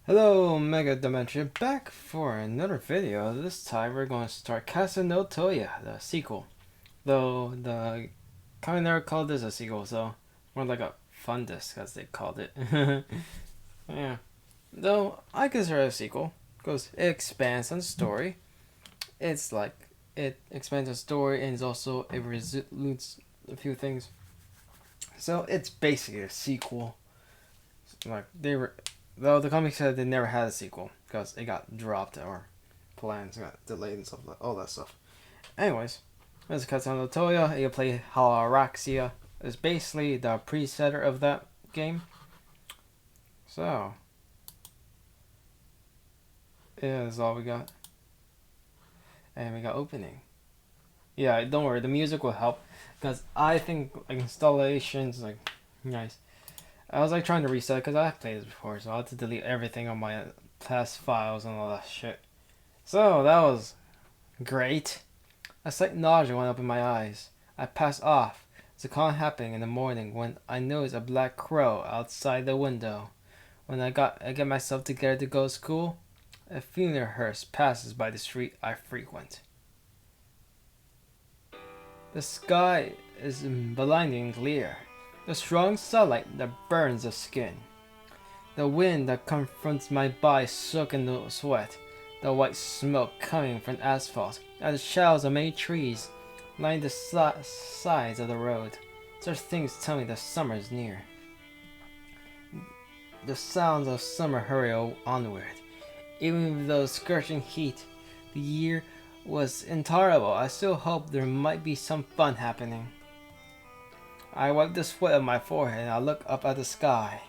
Hello, Mega Dimension, back for another video. This time we're going to start Kagetsu no Tohya, the sequel. Though the comment never called this a sequel, so more like a fun disc as they called it. Yeah. Though I consider it a sequel because it expands on the story. It's like it expands the story and also it resolutes a few things. So it's basically a sequel. Like they were, though the comic said they never had a sequel because it got dropped or plans got delayed and stuff like all that stuff. Anyways, as Katsune Toya, you play Halaraxia. It's basically the presetter of that game. So yeah, that's all we got. And we got opening. Yeah, don't worry, the music will help because I think like installations like nice. I was like trying to reset because I played this before, so I had to delete everything on my past files and all that shit. So that was great. A slight nausea went up in my eyes. I passed off. The con happening in the morning when I noticed a black crow outside the window. When I get myself together to go to school, a funeral hearse passes by the street I frequent. The sky is blinding clear. The strong sunlight that burns the skin. The wind that confronts my body soaked in the sweat. The white smoke coming from asphalt and the shadows of many trees line the sides of the road. Such things tell me that summer is near. The sounds of summer hurry onward. Even with the scorching heat, the year was intolerable. I still hope there might be some fun happening. I wipe the sweat on my forehead and I look up at the sky.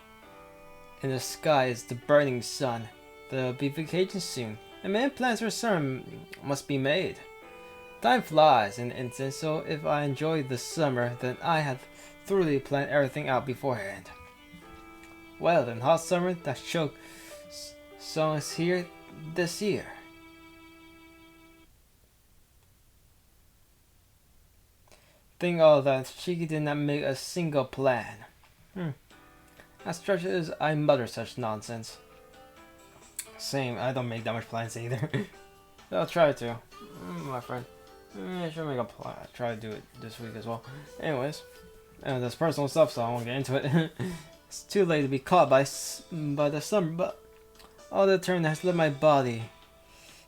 In the sky is the burning sun. There'll be vacation soon, and many plans for summer must be made. Time flies in an instant, so if I enjoy the summer, then I have thoroughly planned everything out beforehand. Well then, hot summer, that show song is here this year. Think all that, Shiki did not make a single plan. As stretched as I mutter such nonsense. Same, I don't make that much plans either. I'll try to, my friend. I should make a plan. I try to do it this week as well. Anyways, that's personal stuff, so I won't get into it. It's too late to be caught by the summer, but all the turn has left my body.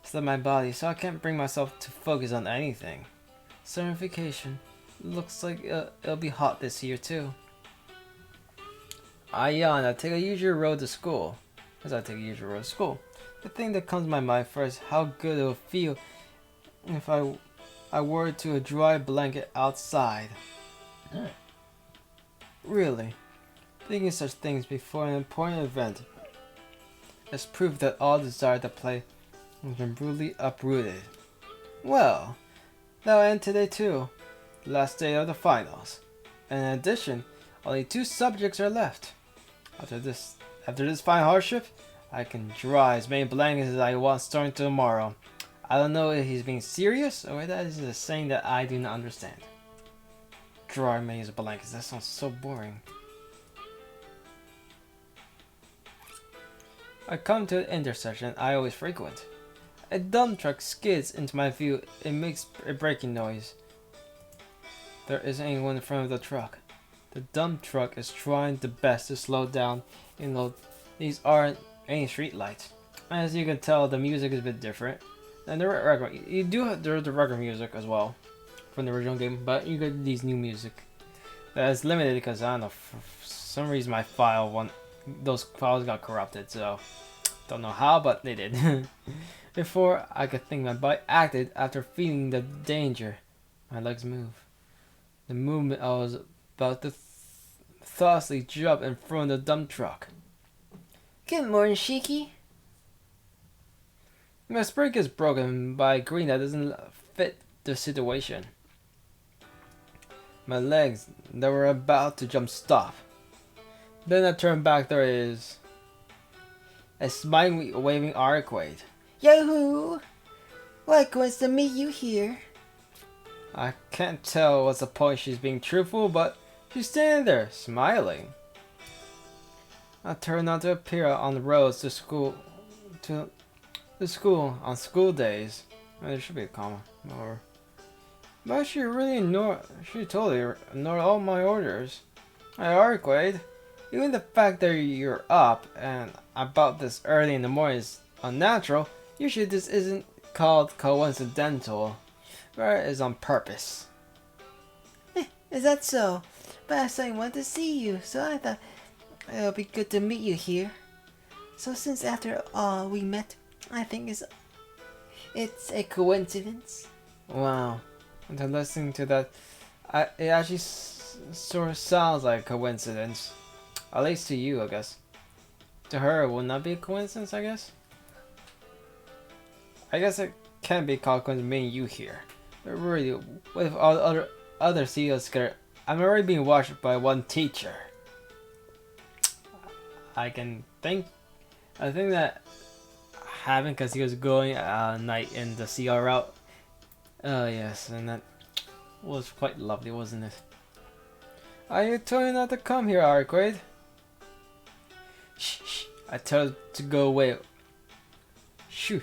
So I can't bring myself to focus on anything. Certification. Looks like it'll be hot this year too. I yawn. I take a usual road to school. The thing that comes to my mind first, how good it would feel if I were to a dry blanket outside. Really, thinking such things before an important event is proof that all desire to play has been brutally uprooted. Well, that'll end today too. The last day of the finals. And in addition, only 2 subjects are left. After this final hardship, I can dry as many blankets as I want starting tomorrow. I don't know if he's being serious or if that is a saying that I do not understand. Dry many blankets, that sounds so boring. I come to an intersection I always frequent. A dump truck skids into my view. It makes a braking noise. There isn't anyone in front of the truck. The dump truck is trying the best to slow down. These aren't any street lights. As you can tell, the music is a bit different. And the there's the regular music as well from the original game, but you get these new music that is limited because I don't know, for some reason those files got corrupted, so don't know how, but they did. Before I could think, my body acted after feeling the danger. My legs move. The movement I was about to thoughtlessly jump in front of the dump truck. Good morning, Shiki. My spirit gets broken by a green that doesn't fit the situation. My legs that were about to jump stop. Then I turn back, there is a smiling, waving Arquade. Yahoo! What goes to meet you here? I can't tell what's the point she's being truthful, but she's standing there, smiling. I try not to appear on the roads to the school on school days. There should be a comma. Or, but she totally ignored all my orders. I argued. Even the fact that you're up and about this early in the morning is unnatural. Usually this isn't called coincidental, but it is on purpose. Is that so? But I saw you wanted to see you, so I thought it'll be good to meet you here. So since after all we met, I think it's a coincidence. Wow. After listening to that, it actually sort of sounds like a coincidence. At least to you, I guess. To her, it would not be a coincidence, I guess? I guess it can be called coincidence meeting you here. But really, with all the other CEOs together, I'm already being watched by one teacher. I think that happened because he was going night in the CR route. Oh yes, and that was quite lovely, wasn't it? I told you not to come here, Arcade. Shh. I told her to go away. Shoo.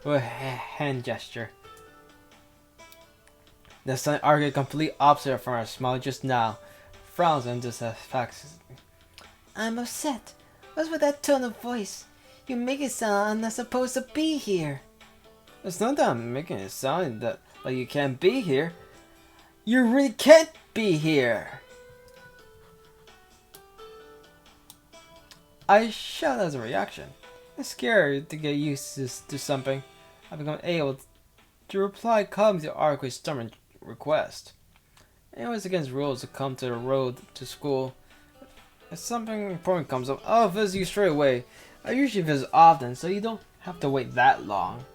With a hand gesture. The son argued complete opposite from her smile just now. Frowns and dissatisfaction. I'm upset. What's with that tone of voice? You make it sound I'm not supposed to be here. It's not that I'm making it sound that like you can't be here. You really can't be here. I shout as a reaction. I'm scared to get used to something. I've become able to reply calmly to Arque's stubborn request. It was against rules to come to the road to school. If something important comes up, I'll visit you straight away. I usually visit often, so you don't have to wait that long.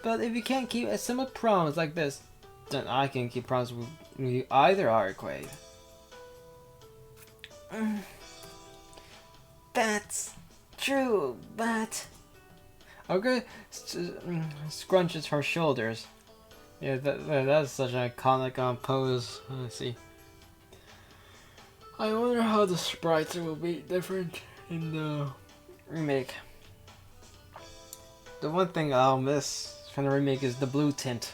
But if you can't keep a simple promise like this, then I can keep promises with you either, Arquade. That's true, but... Okay, scrunches her shoulders. Yeah, that's such an iconic pose. Let's see. I wonder how the sprites will be different in the remake. The one thing I'll miss from the remake is the blue tint.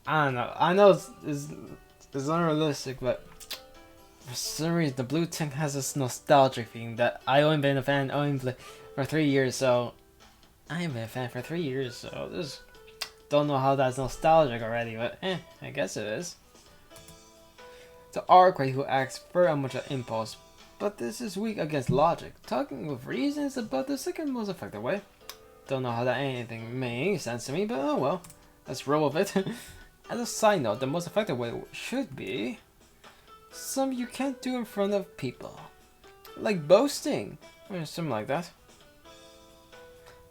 I don't know. I know it's unrealistic, but for some reason the blue tint has this nostalgic feeling that I only been a fan only for 3 years, so I ain't been a fan for 3 years, so just don't know how that's nostalgic already, but I guess it is. The Arquade who acts very much on impulse, but this is weak against logic. Talking with reason is about the second most effective way. Don't know how that anything made any sense to me, but oh well. Let's roll with it. As a side note, the most effective way should be something you can't do in front of people. Like boasting, or something like that.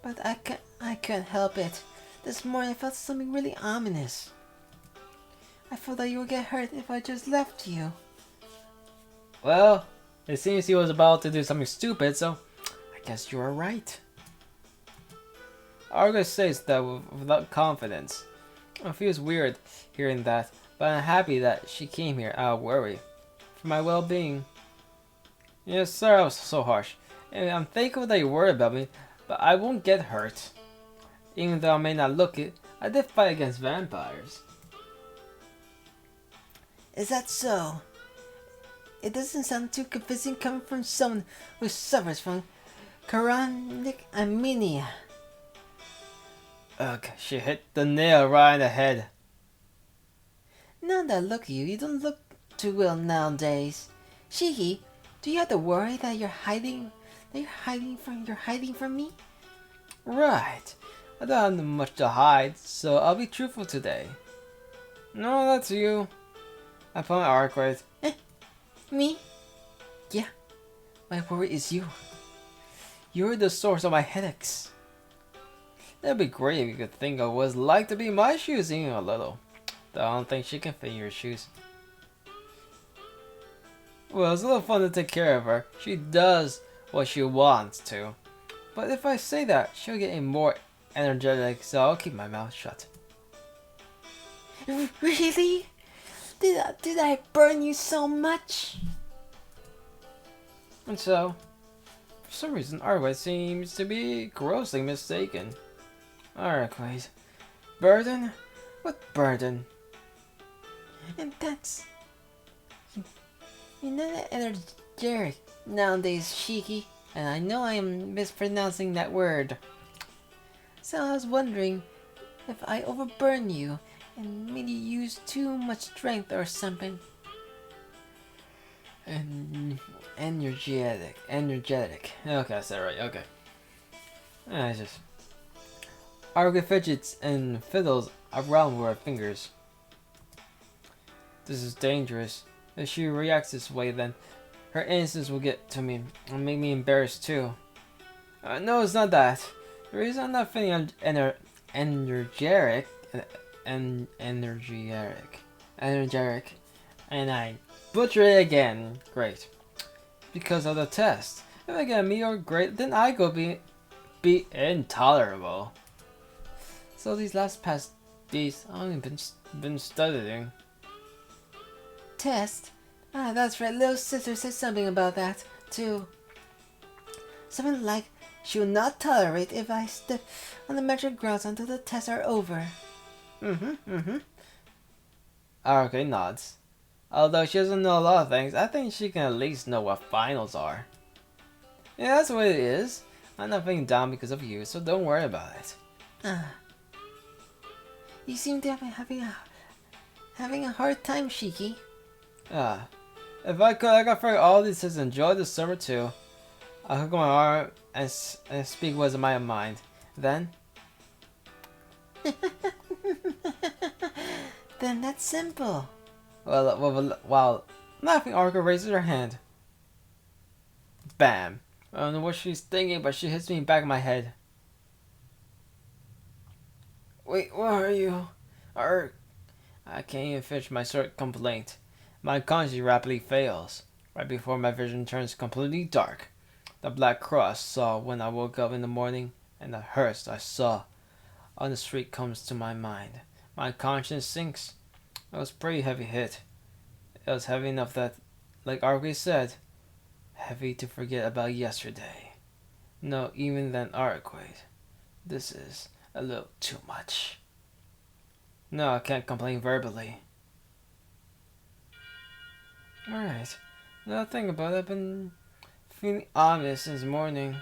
But I can't help it. This morning I felt something really ominous. I felt that you would get hurt if I just left you. Well, it seems he was about to do something stupid, so I guess you are right. Argus says that without confidence. It feels weird hearing that, but I'm happy that she came here out of worry. For my well-being. Yes, sorry I was so harsh. And I'm thankful that you worry about me, but I won't get hurt. Even though I may not look it, I did fight against vampires. Is that so? It doesn't sound too convincing coming from someone who suffers from chronic anemia. Ugh, she hit the nail right in the head. Now that I look at you, you don't look too well nowadays. Shiki, do you have to worry that you're hiding from me? Right. I don't have much to hide, so I'll be truthful today. No, that's you. I found Arquade. Me? Yeah. My worry is you. You're the source of my headaches. It'd be great if you could think of what it's like to be in my shoes even a little. Though I don't think she can fit in your shoes. Well, it's a little fun to take care of her. She does what she wants to. But if I say that, she'll get more energetic, so I'll keep my mouth shut. Really? Did I burn you so much? And so, for some reason, Arkwright seems to be grossly mistaken. Arkwright. Burden? What burden? And that's... You're not energetic nowadays, Shiki. And I know I am mispronouncing that word. So I was wondering if I overburn you and made you use too much strength or something. And energetic. Okay, I said it right. Okay. I just... Arkwright fidgets and fiddles around with her fingers. This is dangerous. If she reacts this way, then her innocence will get to me and make me embarrassed too. No, it's not that. The reason I'm not feeling energetic, and I butcher it again. Great, because of the test. If I get a meteor, great. Then I go be intolerable. So these past days, I've been studying. Test? Ah, that's right. Little sister said something about that, too. Something like, she will not tolerate if I step on the measured grounds until the tests are over. Okay, nods. Although she doesn't know a lot of things, I think she can at least know what finals are. Yeah, that's what it is. I'm not feeling down because of you, so don't worry about it. You seem to be having a hard time, Shiki. If I could, I could figure all these to enjoy the summer too. I hook my arm and speak what's in my mind. Then? Then that's simple. While laughing, Arka raises her hand. Bam! I don't know what she's thinking, but she hits me back in my head. Wait, what are you? I can't even finish my short complaint. My conscience rapidly fails. Right before my vision turns completely dark. The black cross saw when I woke up in the morning, and the hearse I saw on the street comes to my mind. My conscience sinks. It was a pretty heavy hit. It was heavy enough that, like Arkway said, heavy to forget about yesterday. No, even then, Arkway. This is a little too much. No, I can't complain verbally. Alright. Now think about it, I've been feeling ominous since morning.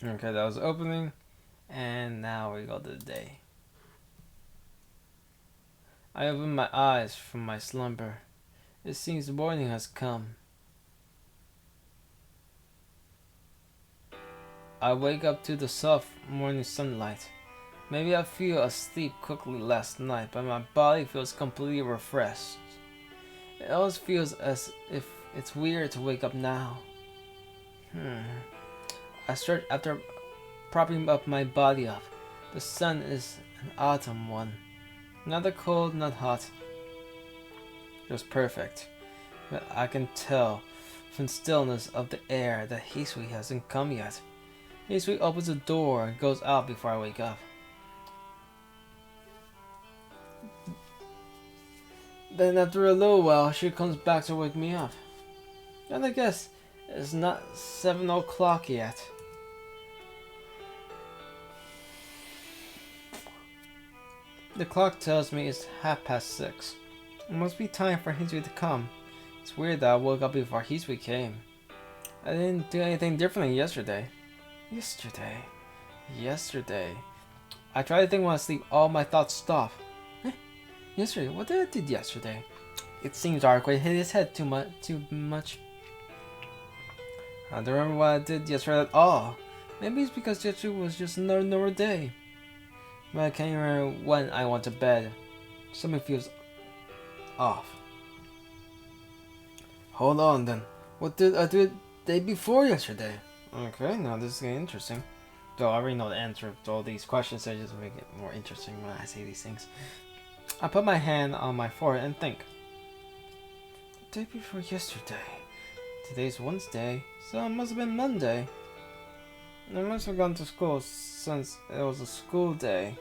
Okay, that was the opening. And now we go to the day. I open my eyes from my slumber. It seems morning has come. I wake up to the soft morning sunlight. Maybe I feel asleep quickly last night, but my body feels completely refreshed. It always feels as if it's weird to wake up now. I stretch after propping up my body up. The sun is an autumn one. Neither cold, not hot. Just perfect. But I can tell from the stillness of the air that Hisui hasn't come yet. Hisui opens the door and goes out before I wake up. Then after a little while, she comes back to wake me up. And I guess it's not 7 o'clock yet. The clock tells me it's 6:30. It must be time for Hisui to come. It's weird that I woke up before Hisui came. I didn't do anything differently yesterday. Yesterday. I try to think when I sleep, all my thoughts stop. Yesterday? What did I do yesterday? It seems Arkway hit his head too much. I don't remember what I did yesterday at all. Maybe it's because yesterday was just another normal day. But I can't remember when I went to bed. Something feels off. Hold on then. What did I do the day before yesterday? Okay, now this is getting interesting. Though I already know the answer to all these questions, so I just make it more interesting when I say these things. I put my hand on my forehead and think. The day before yesterday. Today's Wednesday, so it must have been Monday. I must have gone to school since it was a school day.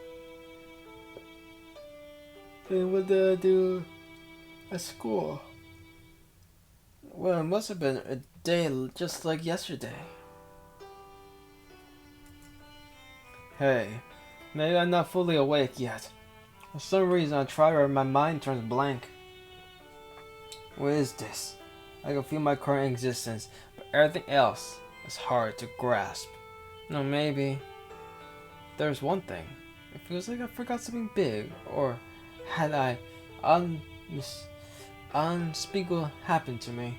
Then what did I do at school. Well, it must have been a day just like yesterday. Hey, maybe I'm not fully awake yet. For some reason, I try or my mind turns blank. What is this? I can feel my current existence, but everything else is hard to grasp. No, maybe there's one thing. It feels like I forgot something big, or had unspeakable happen to me.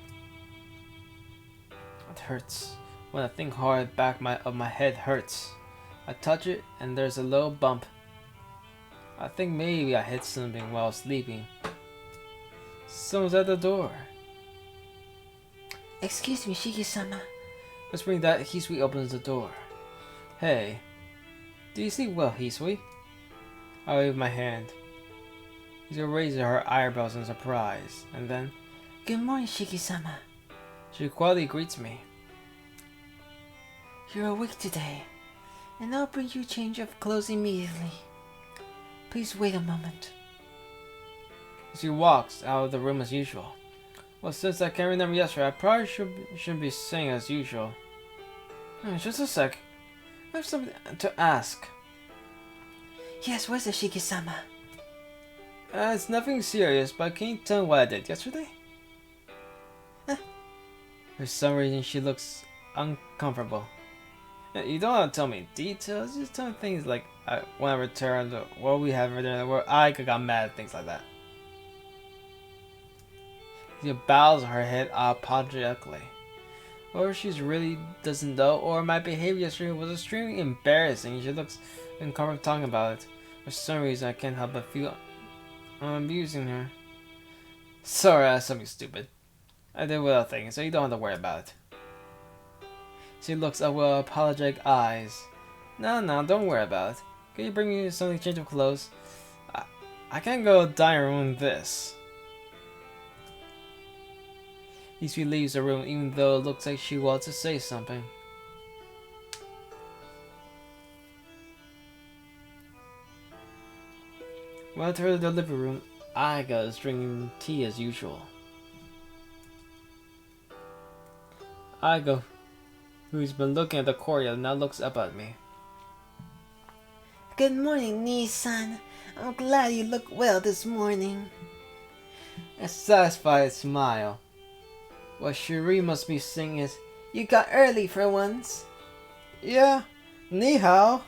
It hurts. When I think hard, back of my head hurts. I touch it, and there's a little bump. I think maybe I hit something while sleeping. Someone's at the door. Excuse me, Shiki-sama. Whispering that, Hisui opens the door. Hey, do you sleep well, Hisui? I wave my hand. Hisui raises her eyebrows in surprise, and then, Good morning, Shiki-sama. she quietly greets me. You're awake today, and I'll bring you change of clothes immediately. Please wait a moment. She walks out of the room as usual. Well, since I can't remember yesterday, I probably shouldn't be saying as usual. Just a sec. I have something to ask. Yes, what's it, Shiki-sama? It's nothing serious, but can you tell me what I did yesterday? For some reason, she looks uncomfortable. You don't have to tell me details, just tell me things like when I returned, or what we have returned, where I got mad at things like that. She bows her head apologetically. Or she really doesn't know, or my behavior yesterday was extremely embarrassing. She looks uncomfortable talking about it. For some reason, I can't help but feel I'm abusing her. Sorry, that's something stupid. I did without thinking, so you don't have to worry about it. She looks up with apologetic eyes. No, don't worry about it. Can you bring me something to change of clothes? I can't go to the dining room with this. Hisui leaves the room even though it looks like she wants to say something. When I enter the living room, Aiga is drinking tea as usual. Aiga, who's been looking at the courtyard, now looks up at me. Good morning, Nissan. I'm glad you look well this morning. A satisfied smile. What Shuri must be saying is, You got early for once. yeah, ni hao.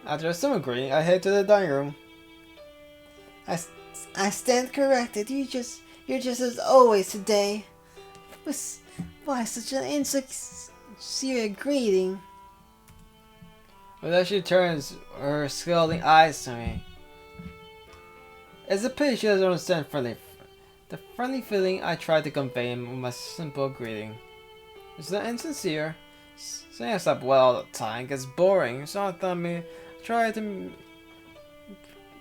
After some greeting, I head to the dining room. I stand corrected. You're just as always today. Why such an insincere greeting? But then she turns her scalding eyes to me. It's a pity she doesn't understand the friendly feeling I tried to convey with my simple greeting. It's not insincere. Saying I slept well all the time gets boring, so I thought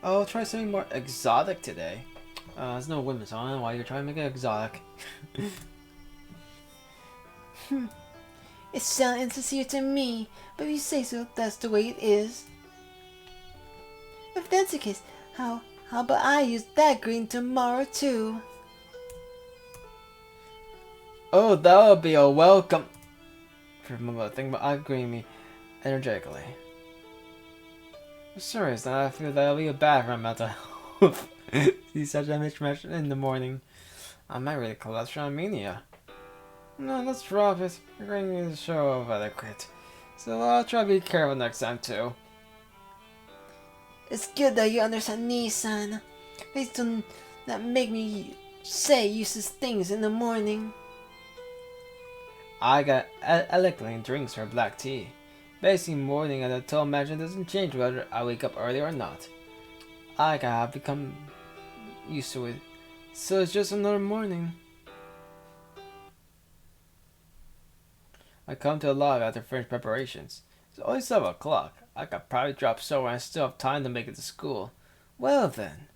I'll try something more exotic today. There's no women, so I don't know why you're trying to make it exotic. It sounds insincere to me, but if you say so, that's the way it is. If that's the case, how about I use that green tomorrow too? Oh, that would be a welcome. For a moment, I think about agreeing me energetically. For some reason, I feel that'll be bad for my mental health. See such a mismatch in the morning. I might really cholesterol mania. No, let's drop it. We're going to show of etiquette. So I'll try to be careful next time too. It's good that you understand Nissan. Please do not make me say useless things in the morning. Aiga elegantly drinks her black tea. Basically, morning at the total imagine doesn't change whether I wake up early or not. Aiga have become used to it, so it's just another morning. I come to the log after finish preparations. It's only 7 o'clock. I could probably drop somewhere and still have time to make it to school. Well then,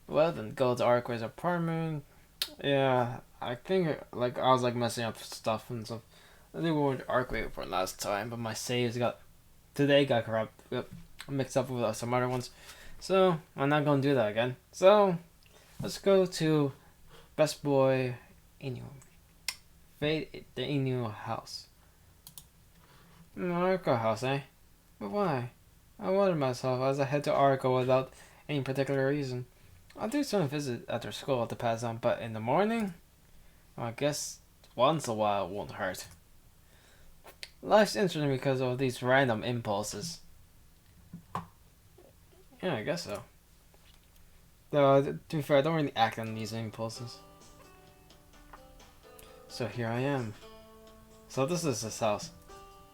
go to Arqua's apartment. Yeah, I think I was messing up stuff and stuff. I think we went to Arquay for last time, but my saves got corrupt, mixed up with some other ones. So I'm not gonna do that again. So Let's go to Best Boy Inu. Fade the Inu house. Arco house, eh? But why? I wondered myself as I head to Arco without any particular reason. I'll do some visit after school to pass on, but in the morning? I guess once a while won't hurt. Life's interesting because of these random impulses. Yeah, I guess so. Though, to be fair, I don't really act on these impulses. So here I am. So this is his house.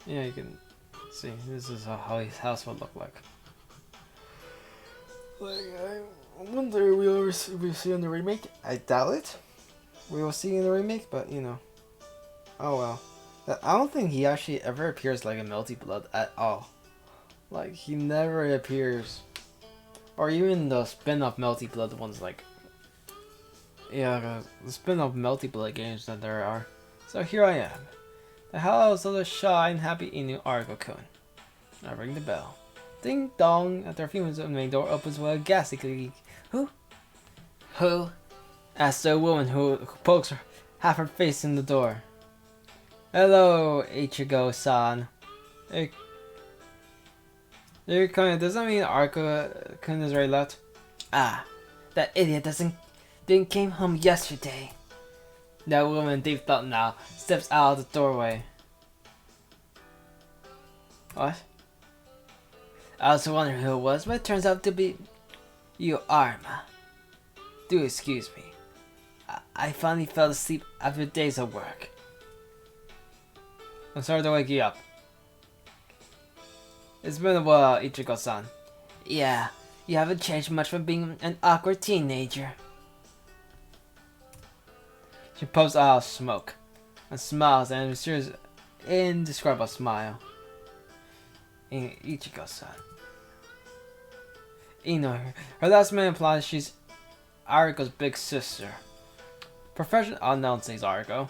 Yeah, you can see. This is how his house would look like. I wonder we'll see in the remake. I doubt it. We will see in the remake, but you know. Oh well. I don't think he actually ever appears like a Melty Blood at all. Like, he never appears. Or even the spin-off Melty Blood ones, like... Yeah, the spin-off Melty Blood games that there are. So here I am. The house of the shy and happy Inu Argo-kun. I ring the bell. Ding dong! After a few minutes, the main door opens with a ghastly creak. Who? Who? Asks the woman who pokes half her face in the door. Hello, Ichigo-san. Hey. You're coming. Does that mean Arco-kun is right left? Ah, that idiot didn't came home yesterday. That woman, deep thought now, steps out of the doorway. What? I was wondering who it was, but it turns out to be you, Arma. Do excuse me. I finally fell asleep after days of work. I'm sorry to wake you up. It's been a while, Ichigo-san. Yeah, you haven't changed much from being an awkward teenager. She puffs out smoke and smiles and mysterious, indescribable smile. Ichigo-san. Her last name implies she's Ariko's big sister. Professional unknown, says Ariko.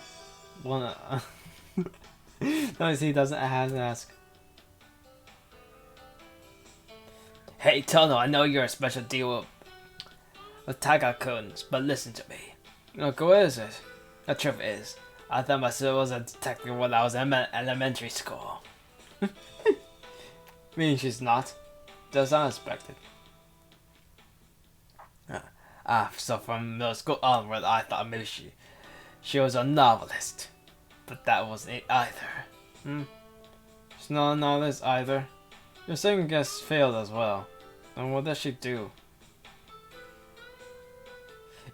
Notice he doesn't have to ask. Hey Tono, I know you're a special deal with Taga-kuns, but listen to me. Look, what is it? The truth is, I thought myself was a detective when I was in elementary school. Meaning she's not. That's unexpected. So from middle school onward, I thought maybe she was a novelist. But that wasn't it either. She's not a novelist either. Your second guess failed as well. And what does she do?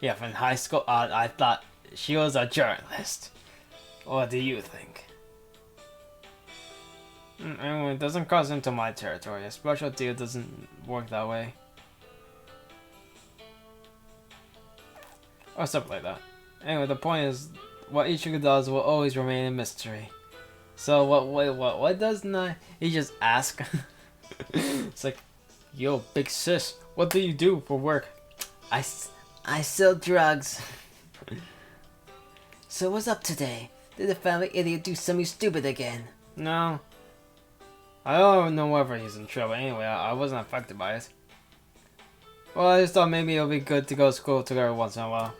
Yeah, from high school on, I thought she was a journalist. What do you think? Anyway, it doesn't cross into my territory. A special deal doesn't work that way. Or something like that. Anyway, the point is, what Ichigo does will always remain a mystery. So what doesn't he just ask? It's like, yo, big sis, what do you do for work? I sell drugs. So what's up today? Did the family idiot do something stupid again? No. I don't know whether he's in trouble anyway. I wasn't affected by it. Well, I just thought maybe it'll be good to go to school together once in a while.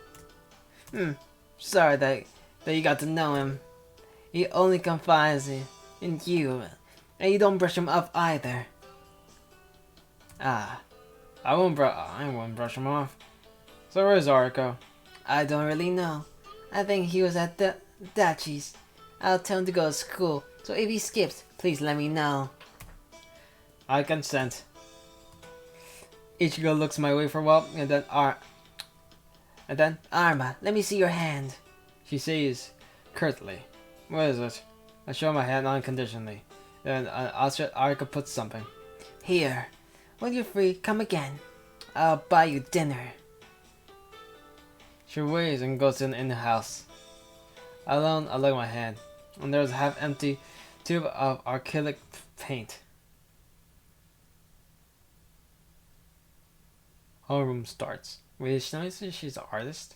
Sorry that you got to know him. He only confides in you, and you don't brush him off either. I won't brush him off. So where's Ariko? I don't really know. I think he was at the Dachi's. I'll tell him to go to school, so if he skips, please let me know. I consent. Ichigo looks my way for a while, and then Arma, let me see your hand. She says curtly, what is it? I show my hand unconditionally. Then Arika puts something. Here. When you're free, come again. I'll buy you dinner. She waves and goes in the house. Alone, I look at my hand, and there's a half-empty tube of acrylic paint. Homeroom starts. Wait, she's an artist?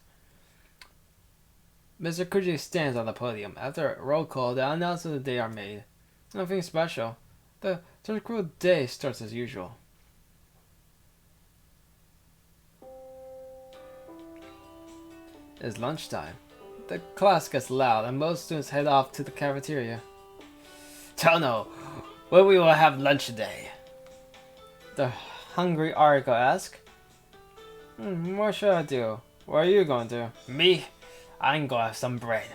Mr. Kuji stands on the podium. After a roll call, the announcements of the day are made. Nothing special. The typical day starts as usual. It's lunchtime. The class gets loud and most students head off to the cafeteria. Tono, where we will have lunch today? The hungry Ariko asks. What should I do? Where are you going to? Me? I'm going to have some bread.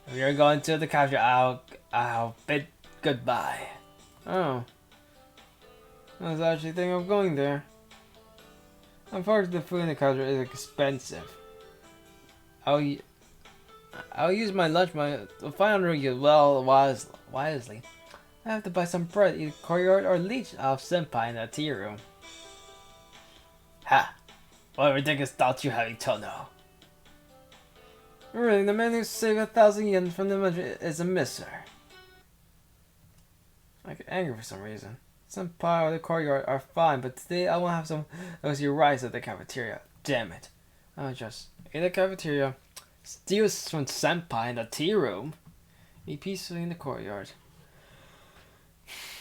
If you're going to the cafeteria, I'll bid goodbye. Oh. I was actually thinking of going there. Unfortunately, the food in the cafeteria is expensive. I'll use my lunch money to finally get wisely. I have to buy some bread, either courtyard or leech off senpai in the tea room. Ha! What ridiculous thoughts you have, Tono. Really, the man who saved 1,000 yen from the money is a miser. I get angry for some reason. Senpai or the courtyard are fine, but today I won't have some rosy rice at the cafeteria. Damn it. I'll just eat the cafeteria, steal from senpai in the tea room, eat peacefully in the courtyard.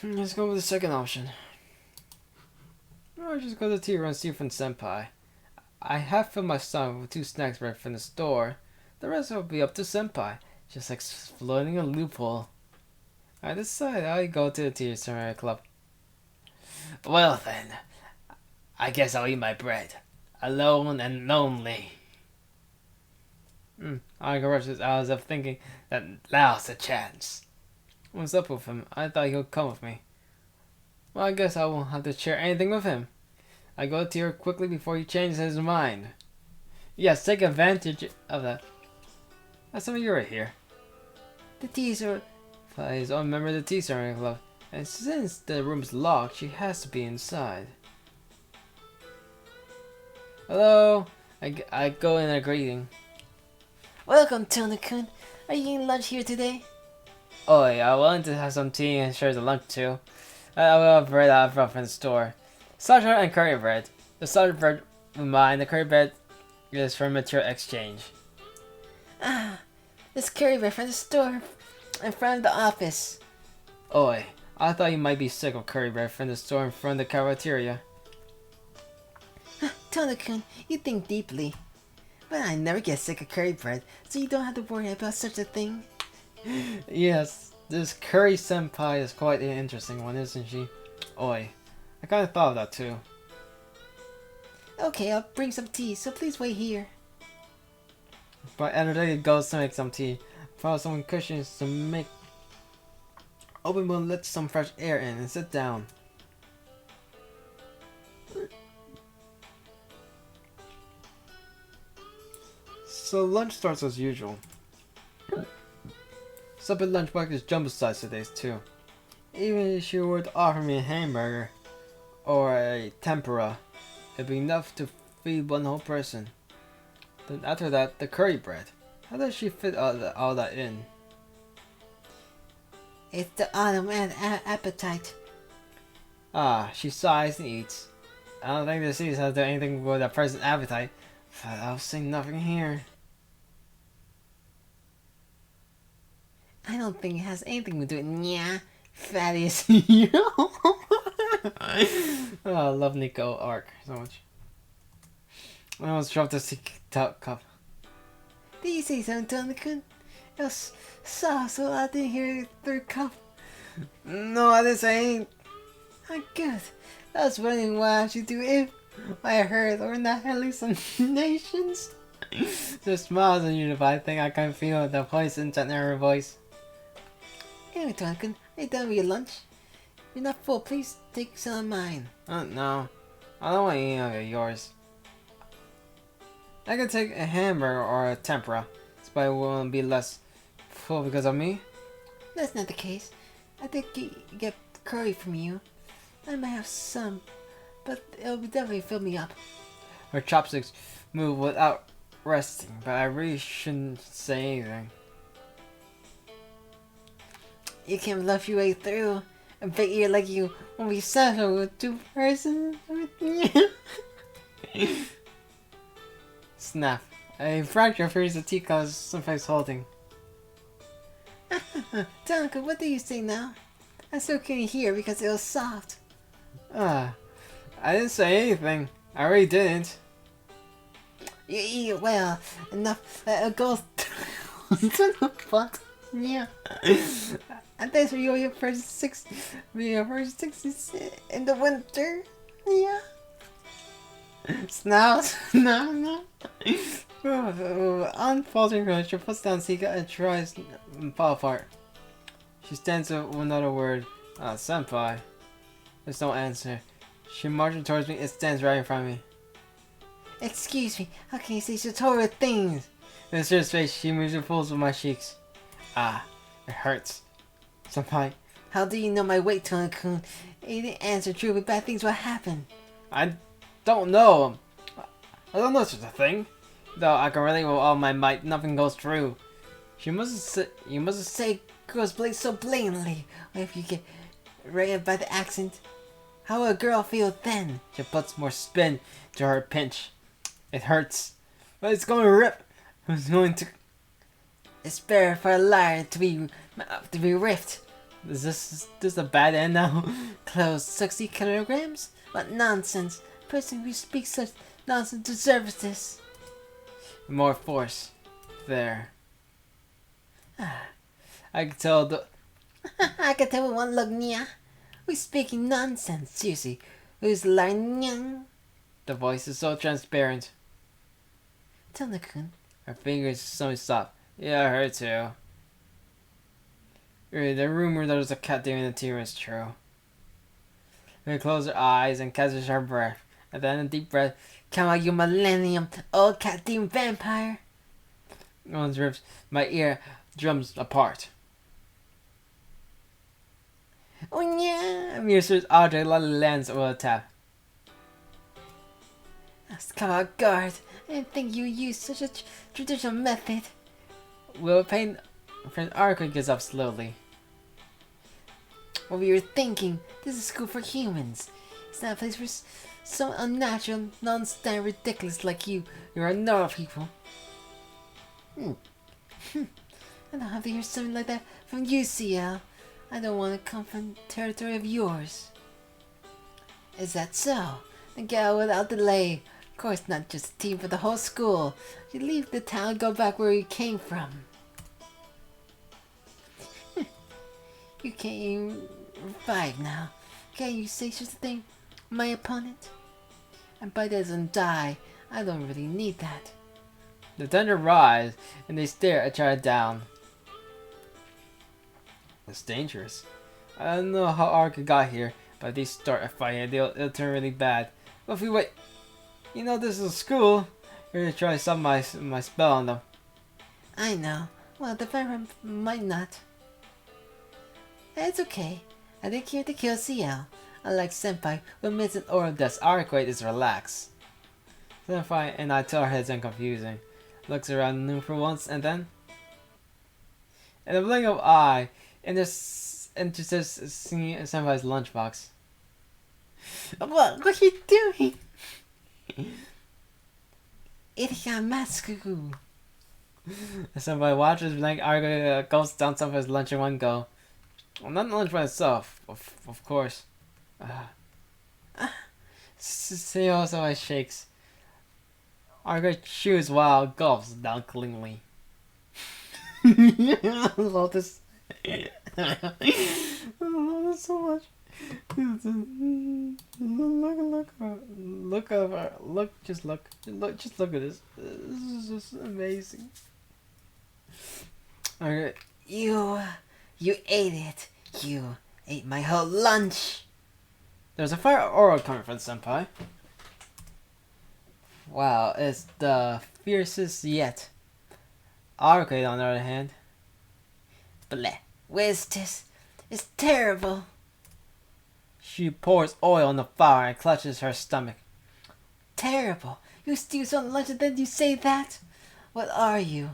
Let's go with the second option. Or just go to the tea room and steal from senpai. I have filled my stomach with 2 snacks right from the store. The rest will be up to senpai, just exploiting a loophole. I decide I go to the tea club. Well then, I guess I'll eat my bread, alone and lonely. I rushes out as if thinking that now's a chance. What's up with him? I thought he would come with me. Well, I guess I won't have to share anything with him. I go to her quickly before he changes his mind. Yes, take advantage of that. That's some of you right here. The teaser. He's a member of the tea ceremony club, and since the room's locked, she has to be inside. Hello. I go in a greeting. Welcome, Tono-kun. Are you eating lunch here today? Oh yeah, I wanted to have some tea and share the lunch too. I will have bread I brought from the store. Sausage and curry bread. The sausage bread is mine, the curry bread is for material exchange. Ah, this curry bread from the store in front of the office. Oi, I thought you might be sick of curry bread from the store in front of the cafeteria. Tono-kun, you think deeply. But I never get sick of curry bread, so you don't have to worry about such a thing. Yes, this curry senpai is quite an interesting one, isn't she? Oi, I kinda thought of that too. Okay, I'll bring some tea, so please wait here. But energetic goes to make some tea. Follow some cushions to make. Open will let some fresh air in and sit down. So lunch starts as usual. Supper lunchbox is jumbo size today too. Even if she were to offer me a hamburger or a tempura, it'd be enough to feed one whole person. Then after that, the curry bread. How does she fit all that in? It's the autumn and appetite. Ah, she sighs and eats. I don't think the disease has to do anything with a person's appetite, but I'll say nothing here. I don't think it has anything to do with yeah, fatty as you. Oh, I love Nico arc so much. I almost dropped this cup. Did you say something, Tono-kun? It was soft, so I didn't hear the third cup. No, I didn't say anything. Oh, good. I was wondering what I should do if I heard or not hallucinations. Just smiles on you, but I think I can feel the poison in her voice. Anyway, Tono-kun, are you done with your lunch? If you're not full, please take some of mine. No. I don't want any of yours. I can take a hamburger or a tempura, but it won't be less full because of me. That's not the case. I did get curry from you. I might have some, but it'll definitely fill me up. Her chopsticks move without resting, but I really shouldn't say anything. You can bluff your way through. I bet you like you won't be settled with 2 persons with you. Snap. A fracture frees the teacup Senpai's holding. Tono-kun, what do you say now? I still couldn't hear because it was soft. I didn't say anything. I really didn't. You eat well enough that it goes to the butt. Yeah. And that's for your first 6 in the winter. Yeah. Snout. No. Unfaltering her, she puts down Sika and tries to fall apart. She stands up with another word. Senpai. There's no answer. She marches towards me and stands right in front of me. Excuse me, how can you say such horrible things? In Sarah's face, she moves and pulls with my cheeks. It hurts. Senpai, how do you know my weight, Tona-kun? You didn't answer truly, bad things will happen. I don't know. I don't know such a thing. Though I can relate with all my might, nothing goes through. You mustn't say girls play so blatantly. What if you get rated by the accent? How will a girl feel then? She puts more spin to her pinch. It hurts. But it's going to rip. Who's going to... It's better for a liar to be ripped. Is this a bad end now? Clothes 60 kilograms? What nonsense. The person who speaks such nonsense deserves this. More force. There. I can tell the... I can tell with one look, Nya. Who's speaking nonsense? Seriously. Who's lying? The voice is so transparent. Tona-kun. Her fingers suddenly stop. Yeah, her too. The rumor that there's a cat demon in the team is true. We close her eyes and catches her breath. And then a deep breath. Come on, you millennium, old cat demon vampire. One rips my ear drums apart. Oh yeah! Mirror's object lands with a tap. Come on, guard. I didn't think you used such a traditional method. Will pain friend Arco gets up slowly. What we were thinking, this is school for humans. It's not a place for so unnatural, non-standard, ridiculous like you. You are normal people. I don't have to hear something like that from you, CL. I don't want to come from territory of yours. Is that so? Then get out without delay. Of course, not just a team for the whole school. You leave the town and go back where you came from. You can't even revive now. Can't you say such a thing, my opponent? And by doesn't die. I don't really need that. The thunder rise, and they stare at each other down. It's dangerous. I don't know how Arca got here, but if they start a fight, it'll turn really bad. But if we wait, you know this is a school. We're gonna try to stop my spell on them. I know. Well, the vampire might not. It's okay. I didn't care to kill CL. Unlike Senpai, who admits an oral death, our equate is relaxed. Senpai and I tell her it's unconfusing. Looks around the room for once, and then... in a blink of eye, enters singing Senpai's lunchbox. What are you doing? Iriyamatsu. Senpai watches blank Argo goes down Senpai's lunch in one go. Well, not lunch by itself, of course. Senpai shakes. Argo chews while gulps down cleanly. I love this. I love this so much. Look over. Just look at this. This is just amazing. Alright. You ate it. You ate my whole lunch. There's a fire aura coming from Senpai. Wow, it's the fiercest yet. Arcade, on the other hand. Bleh. Where's this? It's terrible. She pours oil on the fire and clutches her stomach. Terrible. You steal some lunch and then you say that? What are you?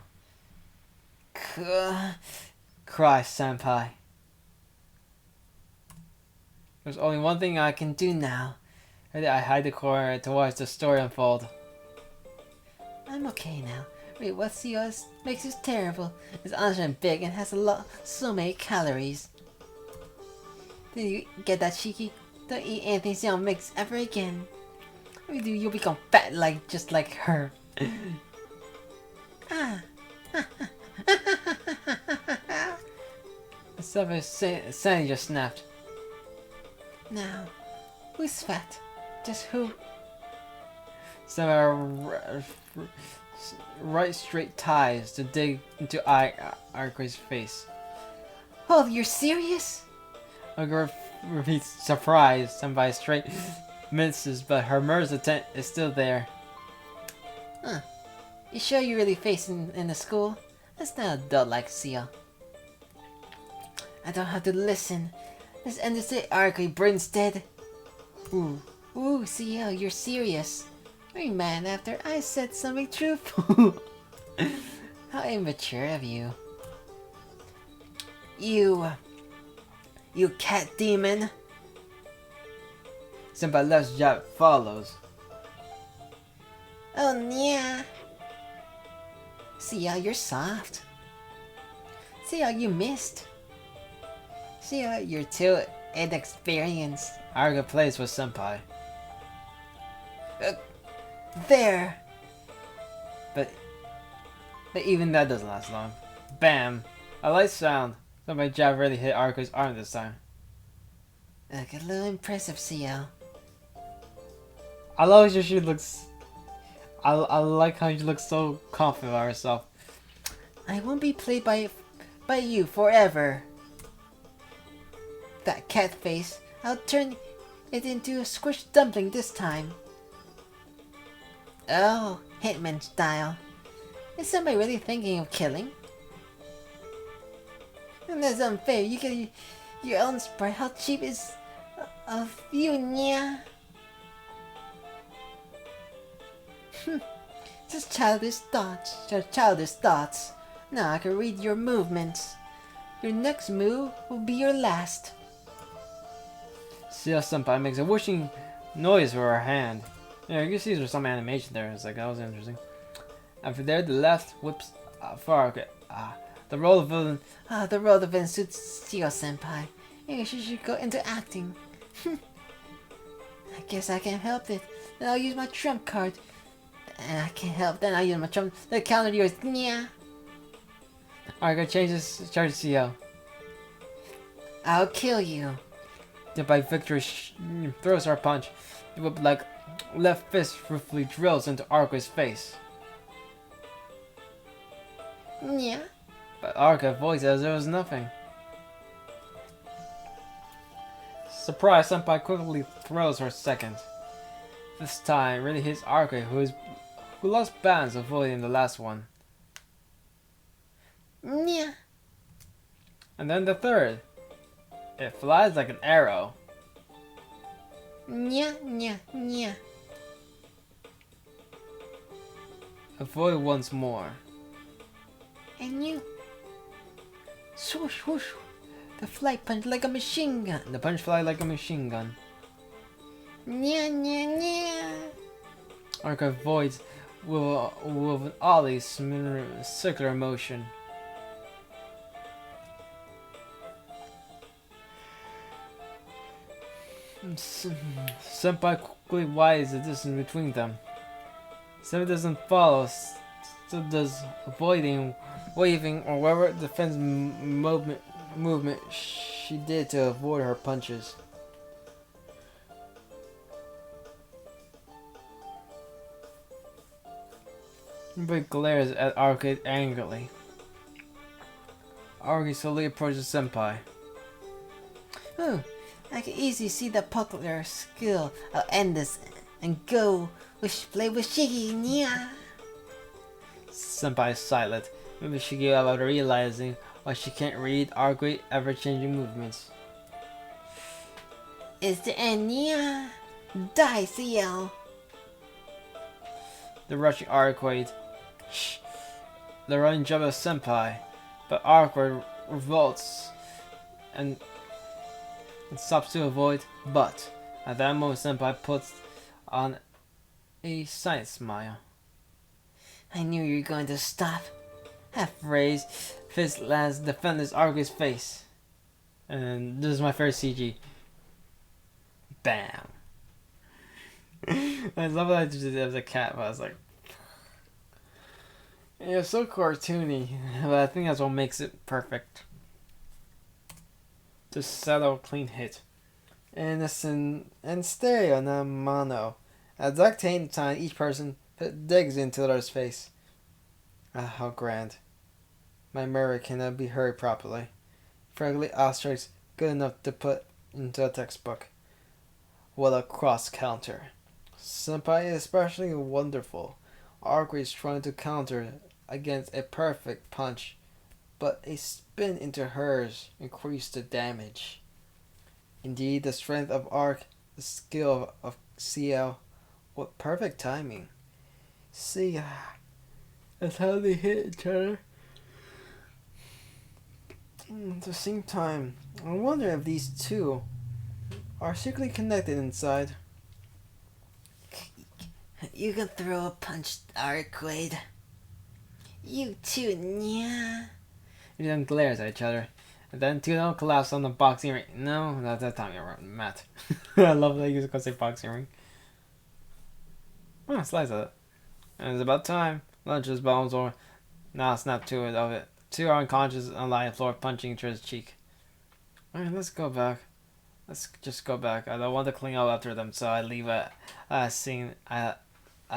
Cries Senpai. There's only one thing I can do now. I hide the corner to watch the story unfold. I'm okay now. Wait, what's yours? Makes it terrible. It's honest and big and has so many calories. Did you get that, cheeky? Don't eat anything CL makes ever again. If you do, you'll become fat just like her. Ah. Senpai's sanity just snapped. Now, who's fat? Just who? Senpai right straight ties to dig into Arku's face. Oh, you're serious? Arku repeats surprised. Senpai straight misses, but her murder's intent is still there. Huh. You sure you really facing in the school? That's not adult like Sia. I don't have to listen. Let's end this Arku brain's dead. Ooh, Sia, you're serious. Are you mad after I said something truthful? How immature of you. You cat demon. Senpai left jab follows. Oh, yeah. See how you're soft. See how you missed. See how you're too inexperienced. Arku plays with Senpai. There. But even that doesn't last long. Bam! A light sound. Senpai jab really hit Arku's arm this time. Look a little impressive, Sia. I love how she looks. I like how she looks so confident about herself. I won't be played by you forever. That cat face. I'll turn it into a squished dumpling this time. Oh, Hitman style. Is somebody really thinking of killing? And that's unfair. You get your own sprite. How cheap is of you, Nya? Just childish thoughts. Just childish thoughts. Now I can read your movements. Your next move will be your last. See how Senpai makes a whooshing noise with her hand. Yeah, you can see there's some animation there. It's like, that was interesting. And from there, the left whips for Arku. The role of villain. The role of villain suits Shio Senpai. Maybe she should go into acting. I guess I can't help it. Then I'll use my trump card. And I can't help. Then I'll use my trump. The counter to yours. Nya. Arku changes charge to Shio. I'll kill you. Then by victory, throws her a punch. The whip like left fist ruthlessly drills into Arku's face. Nya. But Arku avoids as there was nothing. Surprised, Senpai quickly throws her second. This time, really hits Arku, who lost balance avoiding the last one. Nya. And then the third. It flies like an arrow. Nya, nya, nya. Avoid once more. And you. Swoosh, whoosh. The flight punch like a machine gun. The punch fly like a machine gun. Nya, nya, nya. Arku avoids with an ollie circular motion. Senpai quickly widens the distance between them. Senpai doesn't follow, still does avoiding, waving, or whatever defense movement she did to avoid her punches. Senpai glares at Arku angrily. Arku slowly approaches Senpai. Oh, I can easily see the popular skill. I'll end this and go play with Shiki. Nya. Senpai is silent. Maybe she gave up after realizing why she can't read Arku's ever-changing movements. It's the end. Nya. Die, CL. The rushing Arku. Shh. The running jump of Senpai, but Arku revolts and stops to avoid. But at that moment, Senpai puts on a side smile. I knew you were going to stop. Half raised, fist lands defenders Arku's face, and this is my first CG. Bam. I love that I did it as a cat, but I was like, Yeah, it's so cartoony, but I think that's what makes it perfect. Just settle, clean hit. Innocent and stereo, not mono. At exact same time, each person digs into the other's face. Ah, how grand. My mirror cannot be heard properly. Frankly, asterisks good enough to put into a textbook. What a cross counter. Senpai is especially wonderful. Arc is trying to counter against a perfect punch, but a spin into hers increased the damage. Indeed, the strength of Arc, the skill of CL, what perfect timing. See, that's how they hit each other. At the same time, I wonder if these two are secretly connected inside. You can throw a punch, Arcade. You too, yeah. And then glares at each other. And then two don't collapse on the boxing ring. No, not that time you're Matt. I love that you say boxing ring. Oh, slice of it. And it's about time. Lunch is bones over. Now snap to it of it. Two are unconscious on the floor, punching each other's cheek. Alright, let's go back. Let's just go back. I don't want to clean up after them, so I leave a scene. I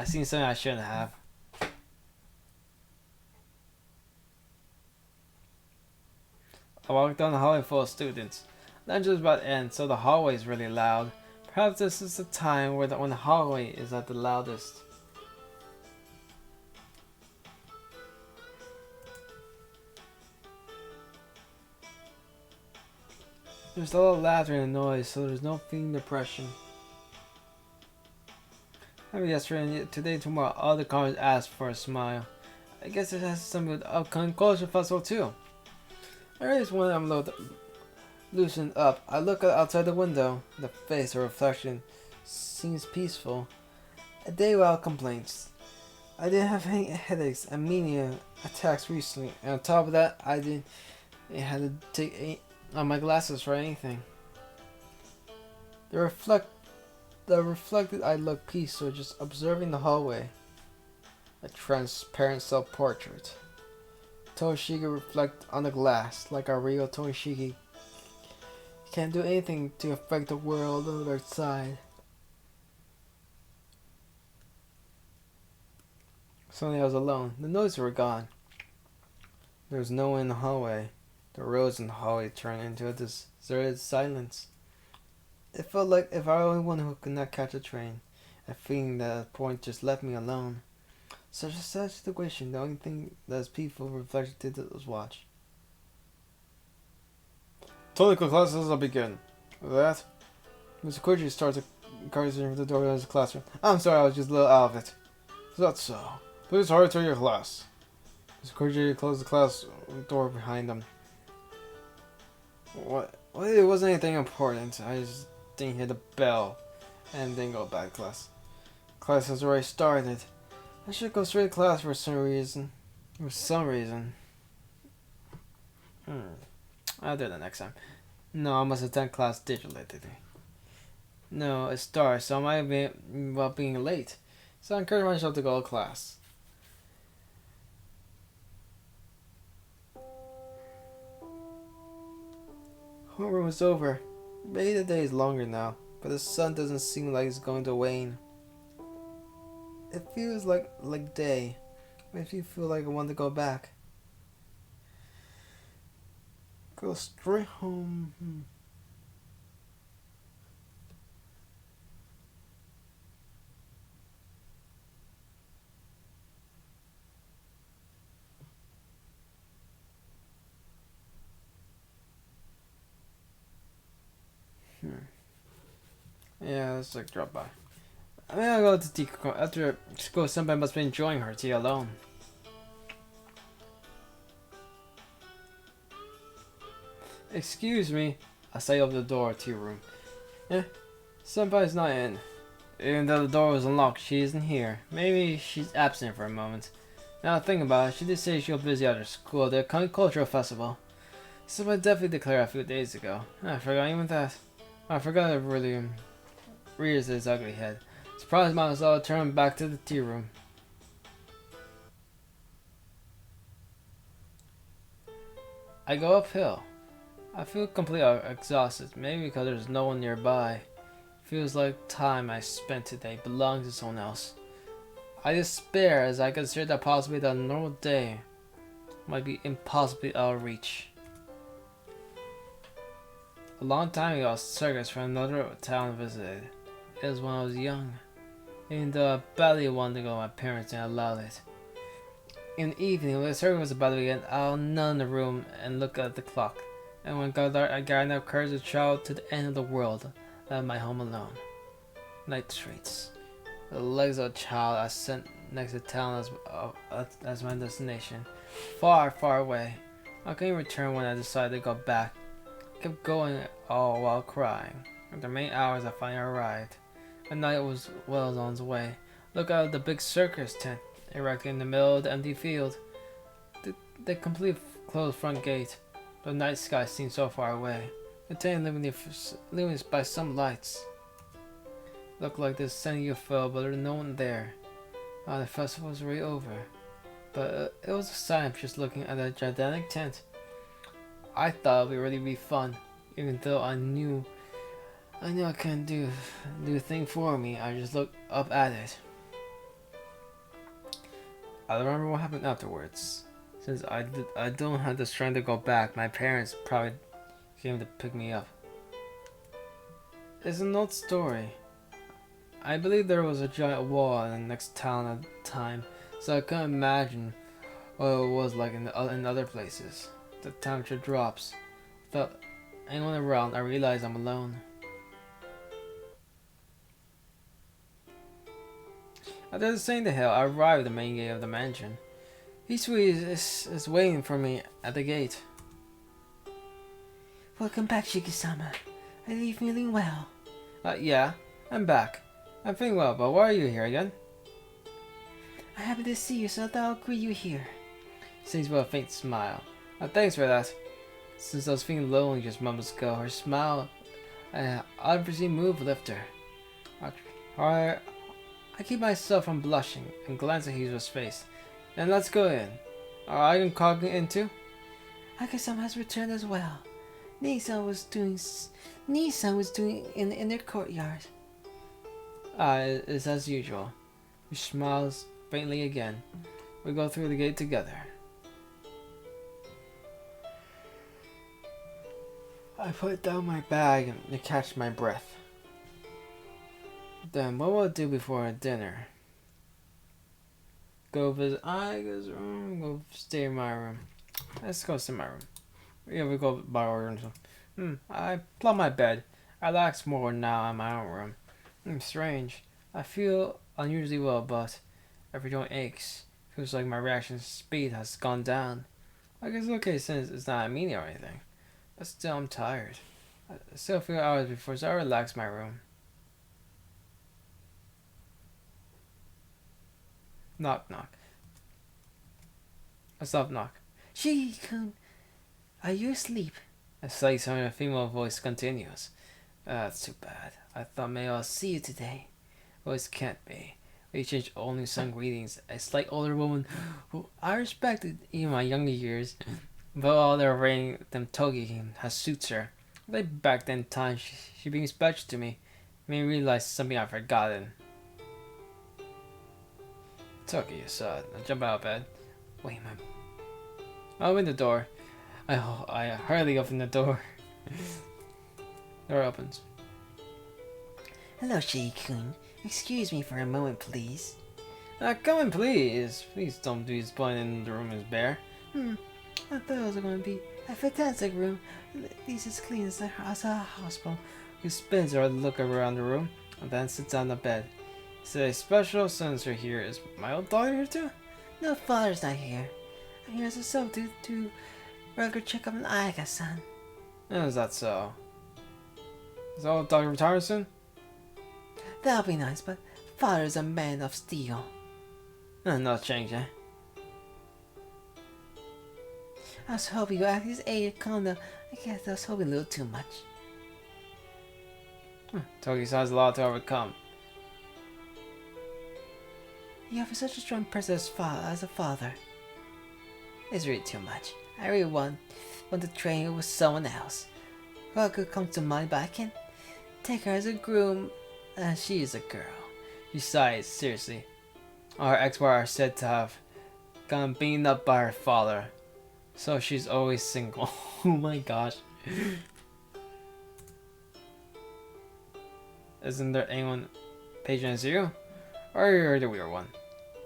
seen something I shouldn't have. I walked down the hallway full of students. Lunch is about to end, so the hallway is really loud. Perhaps this is the time when the hallway is at the loudest. There's a lot of laughter and noise, so there's no feeling depression. I mean, yesterday and today, tomorrow, all the cars ask for a smile. I guess it has something with the upcoming culture festival too. I raise one envelope, loosened up. I look outside the window. The face or reflection seems peaceful. A day without complaints. I didn't have any headaches and mania attacks recently, and on top of that, I didn't had to take my glasses for anything. The reflected I look peaceful, just observing the hallway. A transparent self-portrait. Toshiki reflect on the glass like a real Toshiki. Can't do anything to affect the world on the other side. Suddenly I was alone. The noises were gone. There was no one in the hallway. The roads in the hallway turned into a deserted silence. It felt like if I were the only one who could not catch a train. A feeling that at point just left me alone. Such a sad situation. The only thing that is peaceful reflected was watch. Technical classes will begin. With that, Mr. Koji starts encouraging the door of his classroom. I'm sorry, I was just a little out of it. Is that so? Please hurry to your class. Mr. Koji closed the class door behind him. What? Well, it wasn't anything important. I just didn't hear the bell and then go back to class. Class has already started. I should go straight to class for some reason. I'll do that next time. No, I must attend class digitally today. No, it starts, so I might be well being late. So I encourage myself to go to class. Homeroom is over. Maybe the day is longer now, but the sun doesn't seem like it's going to wane. It feels like day. Makes me feel like I want to go back. Go straight home. Yeah, let's like drop by. I mean, I'll go to tea after school. Somebody must be enjoying her tea alone. Excuse me. I say over the door to your room. Eh, Senpai's not in. Even though the door was unlocked, she isn't here. Maybe she's absent for a moment. Now I think about it, she did say she was busy after school at the cultural festival. Senpai definitely declared a few days ago. I forgot even that. I forgot it really rears his ugly head. Surprised myself, turned back to the tea room. I go uphill. I feel completely exhausted, maybe because there's no one nearby. Feels like time I spent today belongs to someone else. I despair as I consider the possibility that a normal day might be impossibly out of reach. A long time ago, a circus from another town visited. It was when I was young. Even though I badly wanted to go, my parents didn't allow it. In the evening, when the circus was about to begin, I'll kneel in the room and look at the clock. And when God I got enough courage to travel to the end of the world, left my home alone. Night streets. The legs of a child I sent next to town as my destination. Far, far away. I couldn't return when I decided to go back. I kept going all while crying. After many hours, I finally arrived. The night was well on its way. Look out at the big circus tent erected in the middle of the empty field. The complete closed front gate. The night sky seemed so far away. The tent illuminated by some lights. Looked like the sun you fell, but there was no one there. The festival was already over. But it was a sign of just looking at that gigantic tent. I thought it would really be fun, even though I knew I couldn't do a thing for me. I just looked up at it. I don't remember what happened afterwards. Since I don't have the strength to go back, my parents probably came to pick me up. It's an old story. I believe there was a giant wall in the next town at the time, so I couldn't imagine what it was like in other places. The temperature drops. Without anyone around, I realize I'm alone. After descending the hill, I arrived at the main gate of the mansion. Hisui is waiting for me at the gate. Welcome back, Shiki-sama. Are you feeling well? Yeah, I'm back. I'm feeling well, but why are you here again? I'm happy to see you, so I thought I'll greet you here. She says with a faint smile. Thanks for that. Since I was feeling lonely just moments ago, her smile, unforeseen move lifted her. I keep myself from blushing and glance at Hisui's face. Then let's go in. I can call in too? Akasama has returned as well. Nisan was doing in their courtyard. It's as usual. She smiles faintly again. We go through the gate together. I put down my bag and catch my breath. Then what will I do before dinner? Go visit Aiga's room, go stay in my room. Let's go sit in my room. Yeah, we go by order. I plot my bed. I relax more now in my own room. Strange. I feel unusually well, but every joint aches. Feels like my reaction speed has gone down. I guess it's okay since it's not immediate or anything. But still, I'm tired. I still a few hours before, so I relax my room. Knock, knock. A soft knock. Shiki-kun, are you asleep? A slight sound of a female voice continues. That's too bad. I thought maybe I'll see you today. Voice can't be. We exchanged only some greetings. A slight older woman who I respected even in my younger years. But all they're wearing them tohya has suits her. Like back then time, she being special to me. Made me realize something I've forgotten. Tohya, I jump out of bed. Wait, man. I open the door. I hurriedly open the door. Door opens. Hello, Shiki-kun. Excuse me for a moment, please. Come in, please. Please don't be disappointed the room is bare. I thought it was going to be a fantastic room. At least as clean as a hospital. He spins or look around the room and then sits on the bed. Is it a special sensor here? Is my old daughter here too? No, father's not here. I'm here as a substitute to regular check up on Aiga-san. Is that so? Is old Dr. retiring soon? That'll be nice, but father's a man of steel. No change, eh? I was hoping you at his age condo. I guess I was hoping a little too much. Togi has a lot to overcome. You have such a strong presence as a father. It's really too much. I really want want to train her with someone else. Kaku comes to mind, but I can't take her as a groom. She is a girl. She sighs seriously. Our ex-wife are said to have gotten beaten up by her father, so she's always single. Oh my gosh. Isn't there anyone patronizing you? Or you're the weird one?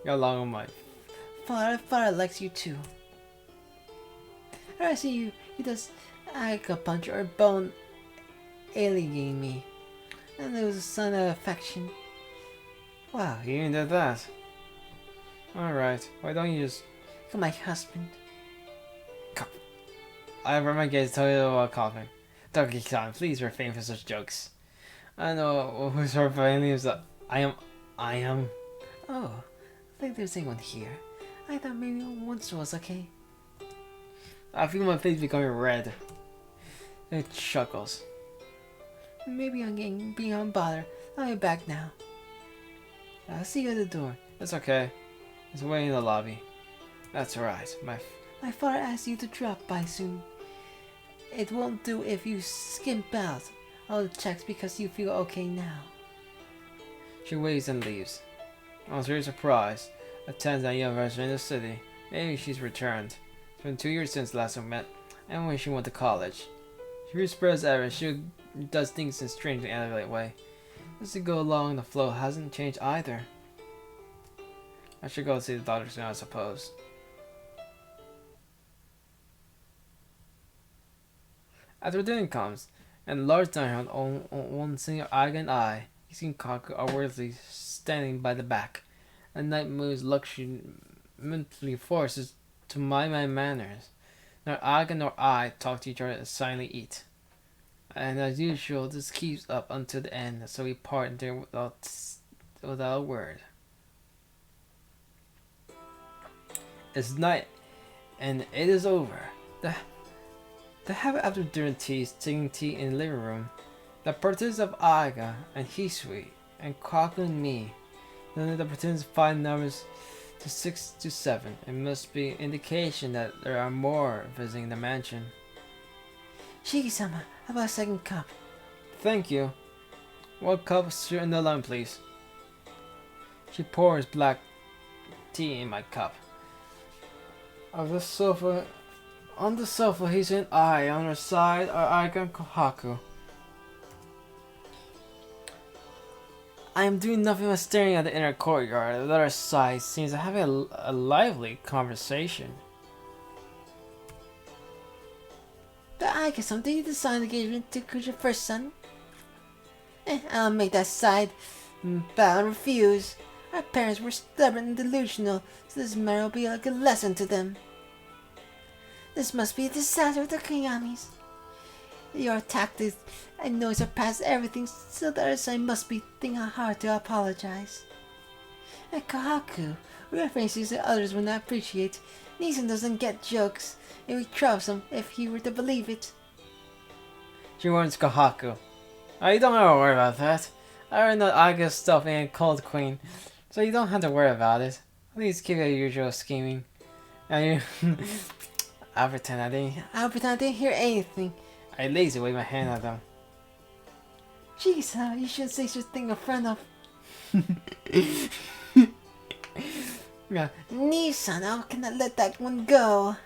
You're along with my Father likes you too. I see you. He does punch or bone alienating me. And there was a sign of affection. Wow, he even did that. Alright, why don't you just... For my husband. I have my gaze tell you about coughing. Donkey-san, please refrain from such jokes. I know who's her family is that I am. Oh, I think there's anyone here. I thought maybe once was okay. I feel my face becoming red. It chuckles. Maybe I'm getting beyond bother. I'll be back now. I'll see you at the door. It's okay. It's waiting in the lobby. That's right. My father asked you to drop by soon. It won't do if you skimp out all the checks because you feel okay now. She waves and leaves. I was very surprised. Attends at university in the city. Maybe she's returned. It's been 2 years since last we met, and when she went to college. She whispers ever. She does things in a strangely animated way. Just to go along the flow hasn't changed either. I should go see the doctor soon, I suppose. After dinner comes, and a large dining room on one single Aga and I, see Kaku awkwardly standing by the back. A night moves luxury mentally forces to mind my manners. Neither Aga nor I talk to each other and silently eat. And as usual, this keeps up until the end, so we part there without a word. It's night, and it is over. The habit after dinner tea is taking tea in the living room. The parties of Aga and Hisui and Kaku and me. Then the parties 5 numbers to 6 to 7. It must be an indication that there are more visiting the mansion. Shiki-sama, how about a second cup? Thank you. 1 cup of sugar and a lemon, please. She pours black tea in my cup. On the sofa, Hisui and I. On her side are Aga and Kaku. I am doing nothing but staring at the inner courtyard. The other side seems to have a lively conversation. But I guess did you decide engagement to your first son? I'll make that side bow and refuse. Our parents were stubborn and delusional, so this matter will be like a lesson to them. This must be a disaster with the Kiyamis. Your tactics and noise are past everything, so the other side must be thinking hard to apologize. And Kahaku, references that others will not appreciate. Nisan doesn't get jokes. It would be troublesome if he were to believe it. She warns Kahaku. You don't have to worry about that. I already know Aga's stuff ain't cold queen, so you don't have to worry about it. Please keep your usual scheming. And you... I'll pretend I didn't hear anything. I lazy wave my hand at them. Jeez, you shouldn't say such a thing in front of... Yeah. Nissan, how can I let that one go?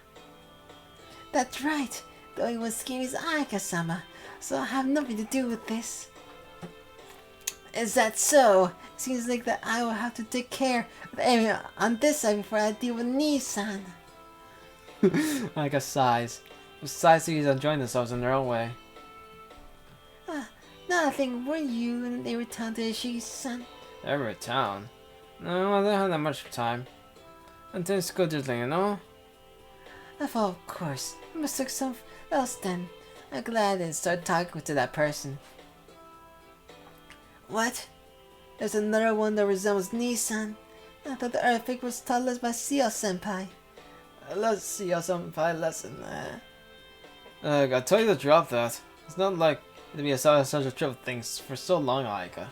That's right. The only one scheming is Aika-sama, so I have nothing to do with this. Is that so? Seems like that I will have to take care of everyone on this side before I deal with Nissan. Aga sighs. Besides, these enjoying themselves in their own way. Nothing. Were you and they returned to Ishii-san? They were town. No, I don't have that much time. Until school diddling, you know? Of course. I must look something else then. I'm glad I didn't start talking to that person. What? There's another one that resembles Nissan. I thought the earthquake was taught us by Seo-senpai. Let's see how senpai lesson. I told you to drop that. It's not like to be a such a trip of things for so long, Aika.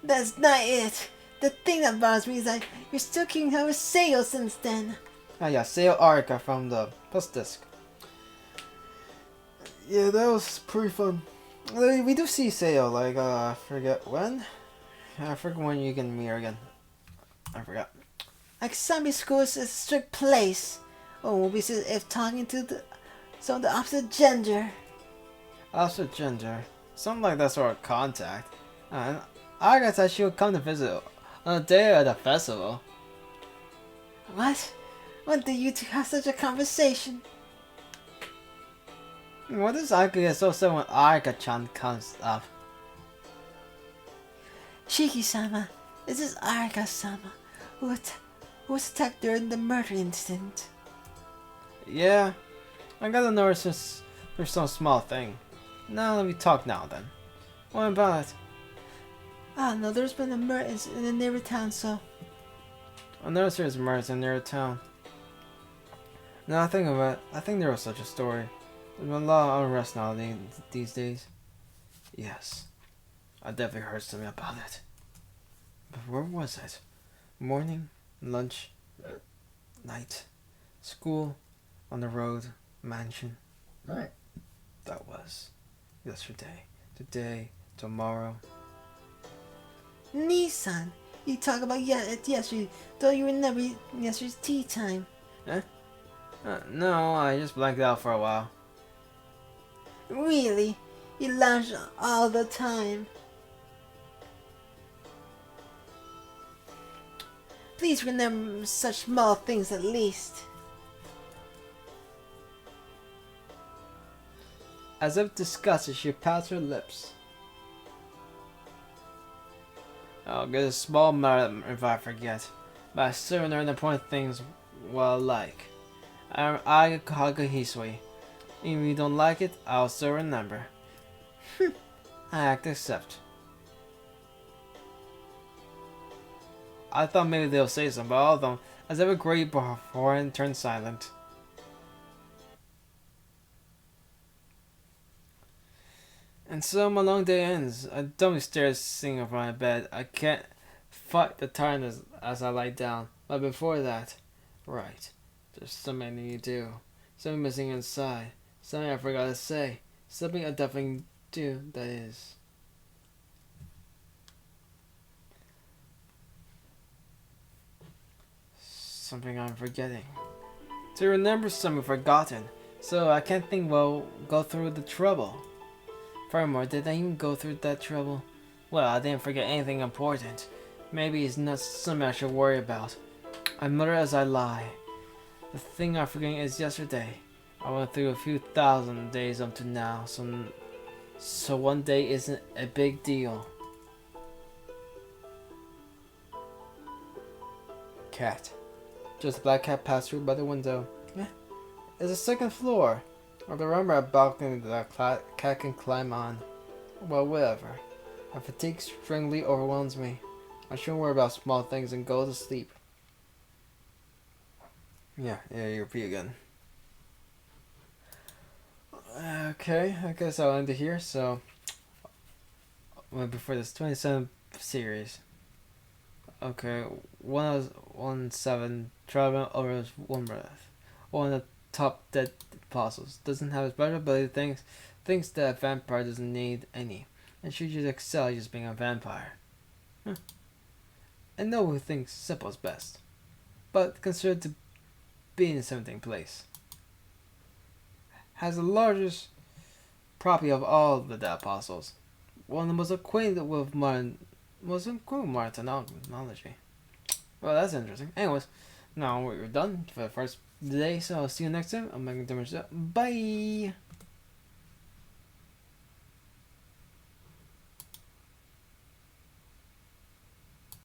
That's not it. The thing that bothers me is that you're still keeping her with Seo since then. Ah yeah, Seo Arika from the plus disc. Yeah, that was pretty fun. We do see Sayo, like, I forget when? I forget when you can meet her again. I forgot. Like zombie school is a strict place. Oh, we'll be if talking to some of the opposite gender. Opposite gender. Something like that sort of contact. And I guess that she would come to visit on the day of the festival. What? When did you two have such a conversation? What does Aika get so sad when Aika-chan comes up? Shiki-sama, this is Arika-sama, who was attacked during the murder incident. Yeah, I gotta notice since there's some small thing. Now let me talk now then. What about it? Ah, no, there's been a murder in the nearby town, so... I noticed there's murders in their town. Now I think about it, I think there was such a story. There's been a lot of unrest now these days. Yes, I definitely heard something about it. But where was it? Morning, lunch, night, school, on the road, mansion. Right. That was yesterday, today, tomorrow. Nissan, you talk about yesterday. Don't you remember yesterday's tea time? No, I just blanked out for a while. Really? You lounge all the time. Please remember such small things at least. As if disgusted, she passed her lips. I'll get a small amount if I forget, but I still learn important things well like. I Kagahisui. Even if you don't like it, I'll still remember. I accept. I thought maybe they'll say something, but all of them, as if agreed before and turned silent. And so my long day ends. I dumbly stare sitting up on my bed. I can't fight the tiredness as I lie down. But before that, right, there's something I need to do. Something missing inside. Something I forgot to say. Something I definitely do, that is. Something I'm forgetting. To remember something forgotten. So I can't think well go through the trouble. Furthermore, did I even go through that trouble? Well, I didn't forget anything important. Maybe it's not something I should worry about. I mutter as I lie. The thing I'm forgetting is yesterday. I went through a few thousand days up to now, so one day isn't a big deal. Cat. Just a black cat passed through by the window. It's a second floor. Or the remember a balcony that a cat can climb on. Well, whatever. My fatigue strangely overwhelms me. I shouldn't worry about small things and go to sleep. Yeah, you repeat again. Okay, I guess I'll end it here. So, well, before this 27th series. Okay, 117 traveling over one breath. One of the top dead apostles doesn't have a special ability. Thinks that a vampire doesn't need any, and should just excel just being a vampire. And no one thinks simple is best, but considered to be in the 17th place. Has the largest property of all the dead apostles. One of the most acquainted with modern technology. Well, that's interesting. Anyways, now we're done for the first day, so I'll see you next time. I'm making damage. Bye!